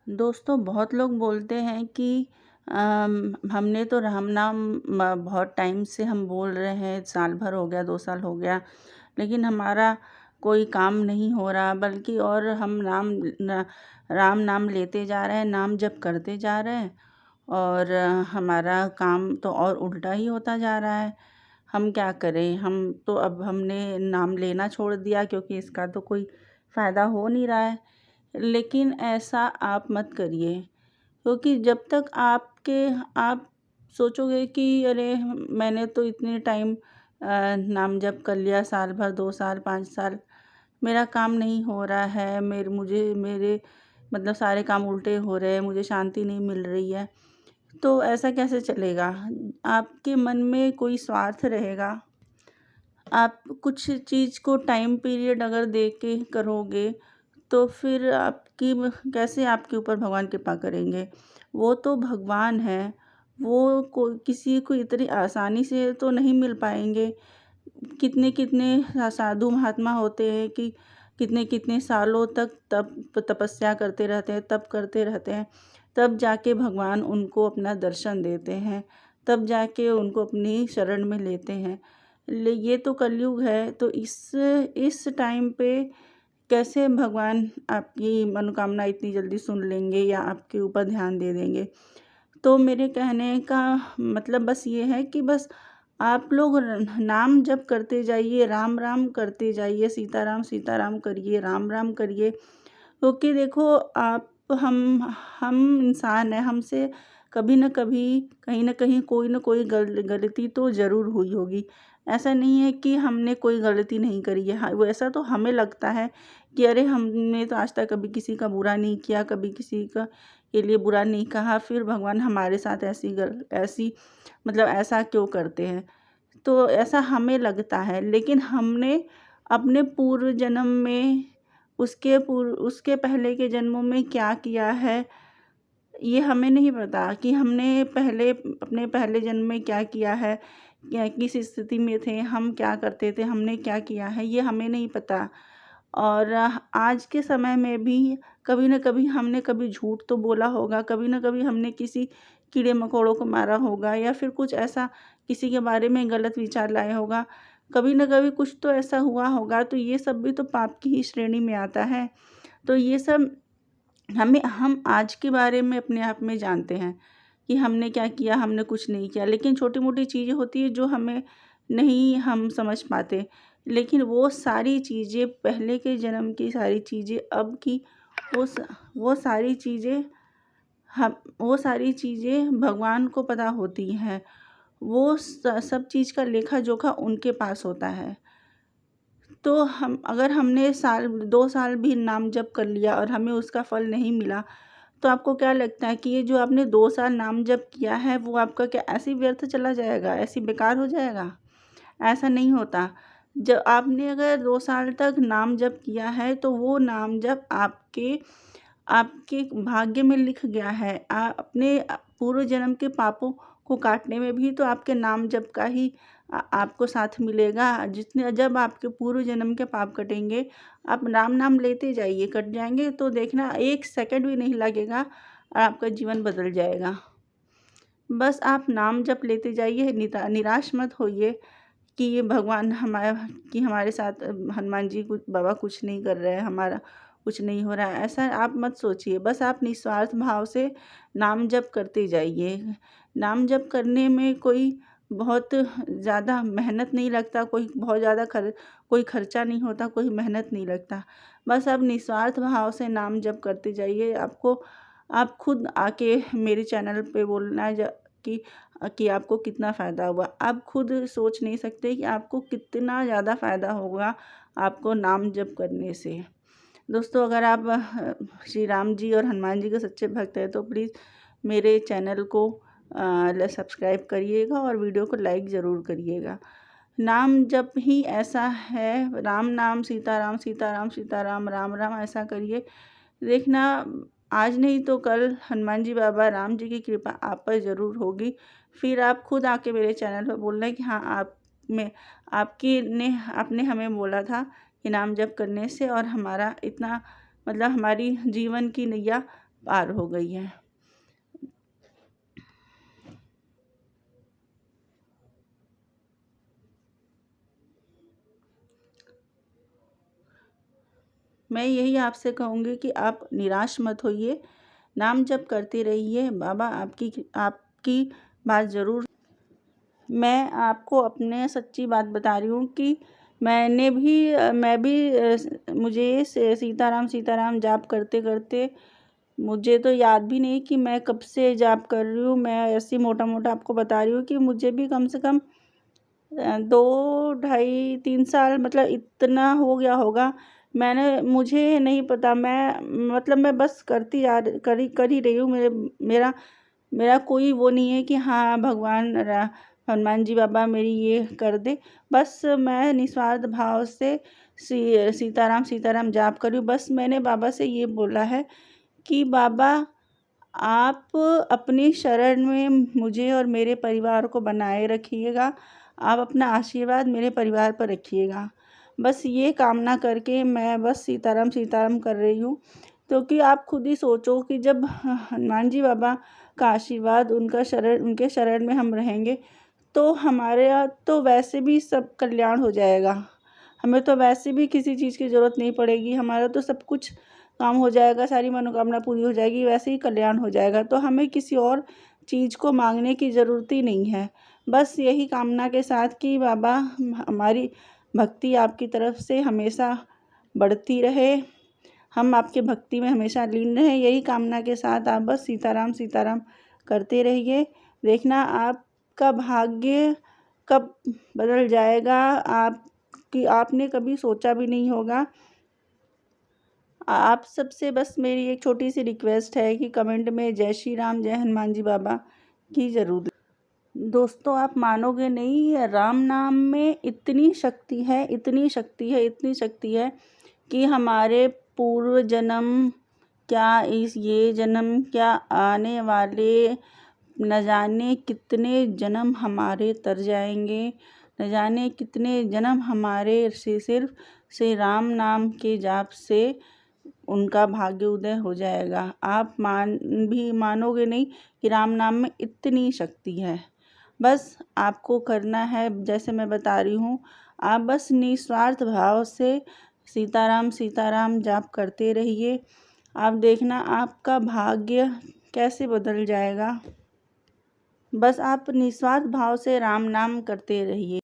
दोस्तों, बहुत लोग बोलते हैं कि हमने तो राम नाम बहुत टाइम से हम बोल रहे हैं, साल भर हो गया, 2 साल हो गया, लेकिन हमारा कोई काम नहीं हो रहा, बल्कि और हम राम नाम लेते जा रहे हैं, नाम जप करते जा रहे हैं और हमारा काम तो और उल्टा ही होता जा रहा है। हम क्या करें? हम तो अब हमने नाम लेना छोड़ दिया, क्योंकि इसका तो कोई फ़ायदा हो नहीं रहा है। लेकिन ऐसा आप मत करिए, क्योंकि जब तक आप सोचोगे कि अरे मैंने तो इतने टाइम नाम जप कर लिया, साल भर, 2 साल, 5 साल, मेरा काम नहीं हो रहा है, मेरे मतलब सारे काम उल्टे हो रहे हैं, मुझे शांति नहीं मिल रही है, तो ऐसा कैसे चलेगा? आपके मन में कोई स्वार्थ रहेगा। आप कुछ चीज़ को टाइम पीरियड अगर दे के करोगे, तो फिर कैसे आपके ऊपर भगवान कृपा करेंगे? वो तो भगवान हैं, वो किसी को इतनी आसानी से तो नहीं मिल पाएँगे। कितने-कितने साधु महात्मा होते हैं कि कितने-कितने सालों तक तपस्या करते रहते हैं, तप करते रहते हैं, तब जाके भगवान उनको अपना दर्शन देते हैं, तब जाके उनको अपनी शरण में लेते हैं। ये तो कलयुग है, तो इस टाइम पे कैसे भगवान आपकी मनोकामना इतनी जल्दी सुन लेंगे या आपके ऊपर ध्यान दे देंगे। तो मेरे कहने का मतलब बस ये है कि बस आप लोग नाम जप करते जाइए, राम राम करते जाइए, सीताराम करिए, राम राम करिए, क्योंकि देखो आप हम इंसान हैं, हमसे कभी न कभी, कहीं न कहीं, कोई न कोई गलती तो ज़रूर हुई होगी। ऐसा नहीं है कि हमने कोई गलती नहीं करी है। हाँ, वैसा तो हमें लगता है कि अरे हमने तो आज तक कभी किसी का बुरा नहीं किया, कभी किसी का के लिए बुरा नहीं कहा, फिर भगवान हमारे साथ ऐसी मतलब ऐसा क्यों करते हैं? तो ऐसा हमें लगता है, लेकिन हमने अपने पूर्व जन्म में, उसके पहले के जन्मों में क्या किया है, ये हमें नहीं पता कि हमने अपने पहले जन्म में क्या किया है, या किस स्थिति में थे, हम क्या करते थे, हमने क्या किया है, ये हमें नहीं पता। और आज के समय में भी कभी न कभी हमने कभी झूठ तो बोला होगा, कभी न कभी हमने किसी कीड़े-मकोड़ों को मारा होगा, या फिर कुछ ऐसा किसी के बारे में गलत विचार लाया होगा। कभी न कभी कुछ तो ऐसा हुआ होगा, तो ये सब भी तो पाप की ही श्रेणी में आता है। तो ये सब हम आज के बारे में अपने आप में जानते हैं कि हमने क्या किया, हमने कुछ नहीं किया। लेकिन छोटी-मोटी चीज़ें होती हैं जो हमें नहीं हम समझ पाते। लेकिन वो सारी चीज़ें, पहले के जन्म की सारी चीज़ें, अब की वो स वो सारी चीज़ें वो सारी चीज़ें भगवान को पता होती हैं। वो सब चीज़ का लेखा-जोखा उनके पास होता है। तो अगर हमने 2 साल भी नाम जप कर लिया और हमें उसका फल नहीं मिला, तो आपको क्या लगता है कि ये जो आपने 2 साल नाम जप किया है, वो आपका क्या ऐसे ही व्यर्थ चला जाएगा, ऐसे ही बेकार हो जाएगा? ऐसा नहीं होता। जब आपने अगर 2 साल तक नाम जप किया है, तो वो नाम जप आपके आपके भाग्य में लिख गया है। अपने पूर्व जन्म के पापों को काटने में भी तो आपके नाम जप का ही आपको साथ मिलेगा। जब आपके पूर्व जन्म के पाप कटेंगे, आप राम नाम लेते जाइए, कट जाएँगे तो देखना 1 सेकंड भी नहीं लगेगा और आपका जीवन बदल जाएगा। बस आप नाम जप लेते जाइए, निराश मत होइए कि ये भगवान हमारे साथ हनुमान जी बाबा कुछ नहीं कर रहे हैं, हमारा कुछ नहीं हो रहा है, ऐसा आप मत सोचिए। बस आप निस्वार्थ भाव से नाम जप करते जाइए। नाम जप करने में कोई बहुत ज़्यादा मेहनत नहीं लगता, कोई बहुत ज़्यादा कोई खर्चा नहीं होता, कोई मेहनत नहीं लगता। बस आप निस्वार्थ भाव से नाम जप करते जाइए। आप खुद आके मेरे चैनल पे बोलना कि आपको कितना फ़ायदा हुआ। आप खुद सोच नहीं सकते कि आपको कितना ज़्यादा फ़ायदा होगा आपको नाम जप करने से। दोस्तों, अगर आप श्री राम जी और हनुमान जी के सच्चे भक्त हैं, तो प्लीज़ मेरे चैनल को सब्सक्राइब करिएगा और वीडियो को लाइक ज़रूर करिएगा। नाम जप ही ऐसा है, राम नाम सीताराम, सीताराम सीताराम, राम राम ऐसा करिए। देखना, आज नहीं तो कल हनुमान जी बाबा, राम जी की कृपा आप पर ज़रूर होगी। फिर आप खुद आके मेरे चैनल पर बोलना कि हाँ, आपने हमें बोला था कि नाम जप करने से और हमारा इतना मतलब हमारी जीवन की नैया पार हो गई है। मैं यही आपसे कहूँगी कि आप निराश मत होइए, नाम जप करते रहिए, बाबा आपकी बात ज़रूर। मैं आपको अपने सच्ची बात बता रही हूँ कि मैं भी मुझे सीताराम सीताराम जाप करते करते मुझे तो याद भी नहीं कि मैं कब से जाप कर रही हूँ। मैं ऐसे मोटा मोटा आपको बता रही हूँ कि मुझे भी कम से कम 2 ढाई 3 साल, मतलब इतना हो गया होगा। मुझे नहीं पता, मैं बस कर ही रही हूँ। मेरा कोई वो नहीं है कि हाँ हनुमान जी बाबा मेरी ये कर दे। बस मैं निस्वार्थ भाव से सीताराम सीताराम जाप कर रही हूँ। बस मैंने बाबा से ये बोला है कि बाबा आप अपनी शरण में मुझे और मेरे परिवार को बनाए रखिएगा। आप अपना आशीर्वाद मेरे परिवार पर रखिएगा। बस ये कामना करके मैं बस सीताराम सीताराम कर रही हूँ। क्योंकि आप खुद ही सोचो कि जब हनुमान जी बाबा का आशीर्वाद उनके शरण में हम रहेंगे तो हमारे यहाँ तो वैसे भी सब कल्याण हो जाएगा। हमें तो वैसे भी किसी चीज़ की ज़रूरत नहीं पड़ेगी, हमारा तो सब कुछ काम हो जाएगा, सारी मनोकामना पूरी हो जाएगी, वैसे ही कल्याण हो जाएगा। तो हमें किसी और चीज़ को मांगने की ज़रूरत ही नहीं है। बस यही कामना के साथ कि बाबा हमारी भक्ति आपकी तरफ से हमेशा बढ़ती रहे, हम आपके भक्ति में हमेशा लीन रहें। यही कामना के साथ आप बस सीताराम सीताराम करते रहिए। देखना आपका भाग्य कब बदल जाएगा, आपने कभी सोचा भी नहीं होगा। आप सबसे बस मेरी एक छोटी सी रिक्वेस्ट है कि कमेंट में जय श्री राम जय हनुमान जी बाबा की ज़रूर। दोस्तों आप मानोगे नहीं, राम नाम में इतनी शक्ति है, इतनी शक्ति है, इतनी शक्ति है कि हमारे पूर्व जन्म क्या, ये जन्म क्या, आने वाले न जाने कितने जन्म हमारे तर जाएंगे, न जाने कितने जन्म हमारे सिर्फ से राम नाम के जाप से उनका भाग्य उदय हो जाएगा। आप मानोगे नहीं कि राम नाम में इतनी शक्ति है। बस आपको करना है जैसे मैं बता रही हूँ, आप बस निस्वार्थ भाव से सीताराम सीताराम जाप करते रहिए। आप देखना आपका भाग्य कैसे बदल जाएगा। बस आप निस्वार्थ भाव से राम नाम करते रहिए।